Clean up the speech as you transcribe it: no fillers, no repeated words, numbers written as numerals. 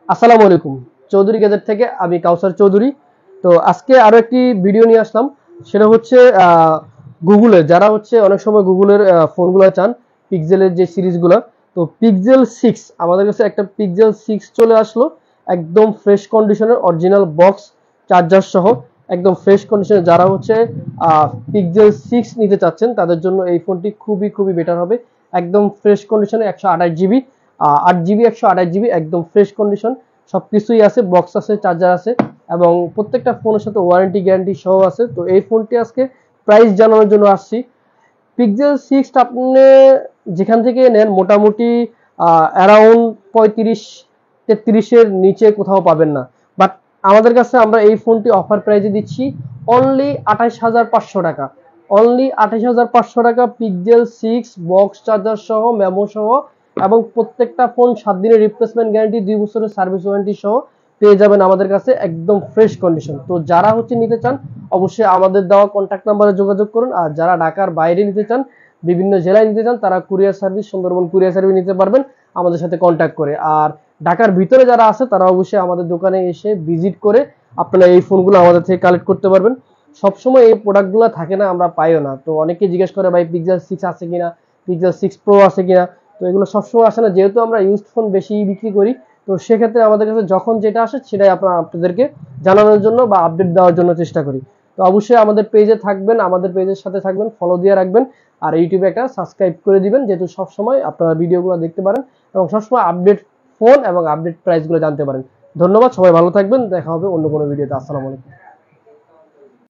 আসসালামু আলাইকুম। চৌধুরী গ্যাজেট থেকে আমি কাউসার চৌধুরী। তো আজকে আরো একটি ভিডিও নিয়ে আসলাম। সেটা হচ্ছে গুগলের যারা হচ্ছে অনেক সময় গুগলের ফোনগুলো চান, পিক্সেলের যে সিরিজগুলো। তো পিক্সেল 6 আমাদের কাছে একটা পিক্সেল 6 চলে আসলো, একদম ফ্রেশ কন্ডিশনের অরিজিনাল বক্স চার্জার সহ, একদম ফ্রেশ কন্ডিশনে। যারা হচ্ছে পিক্সেল 6 নিতে চাচ্ছেন তাদের জন্য এই ফোনটি খুবই খুবই বেটার হবে। একদম ফ্রেশ কন্ডিশনে 128 জিবি, 8 জিবি 128 জিবি, একদম ফ্রেশ কন্ডিশন, সবকিছুই আছে, বক্স আছে, চার্জার আছে, এবং প্রত্যেকটা ফোনের সাথে ওয়ারেন্টি গ্যারান্টি সহ আছে। তো এই ফোনটি আজকে প্রাইস জানানোর জন্য আসছি। পিক্সেল 6 আপনি যেখান থেকে নেন মোটামুটি অ্যারাউন্ড 35-33 নিচে কোথাও পাবেন না। বাট আমাদের কাছে আমরা এই ফোনটি অফার প্রাইসে দিচ্ছি অনলি 28,500 টাকা। অনলি 28,500 টাকা পিক্সেল 6 বক্স চার্জার সহ, মেমো সহ, এবং প্রত্যেকটা ফোন 7 দিনের রিপ্লেসমেন্ট গ্যারান্টি, 2 বছরের সার্ভিস ওয়ারেন্টি সহ পেয়ে যাবেন আমাদের কাছে একদম ফ্রেশ কন্ডিশন। তো যারা হচ্ছে নিতে চান অবশ্যই আমাদের দেওয়া কন্ট্যাক্ট নাম্বারে যোগাযোগ করুন। আর যারা ঢাকার বাইরে নিতে চান, বিভিন্ন জেলায় নিতে চান, তারা courier service, Sundarban courier service নিতে পারবেন আমাদের সাথে কন্ট্যাক্ট করে। আর ঢাকার ভিতরে যারা আছে তারা অবশ্যই আমাদের দোকানে এসে ভিজিট করে আপনারা এই ফোনগুলো আমাদের থেকে কালেক্ট করতে পারবেন। সবসময় এই প্রোডাক্টগুলো থাকে না, আমরা পাইও না। তো অনেকে জিজ্ঞেস করে ভাই পিক্সেল 6 আছে কিনা, পিক্সেল 6 প্রো আছে কিনা। তো এগুলো সবসময় আসে না, যেহেতু আমরা ইউজড ফোন বেশি বিক্রি করি। তো সেক্ষেত্রে আমাদের কাছে যখন যেটা আসে সেটাই আপনাদেরকে জানানোর জন্য বা আপডেট দেওয়ার জন্য চেষ্টা করি। তো অবশ্যই আমাদের পেজে থাকবেন, আমাদের পেজের সাথে থাকবেন, ফলো দিয়ে রাখবেন। আর ইউটিউবে একটা সাবস্ক্রাইব করে দিবেন, যেহেতু সবসময় আপনারা ভিডিওগুলো দেখতে পারেন এবং সবসময় আপডেট ফোন এবং আপডেট প্রাইসগুলো জানতে পারেন। ধন্যবাদ, সবাই ভালো থাকবেন, দেখা হবে অন্য কোনো ভিডিওতে। আসসালামু আলাইকুম।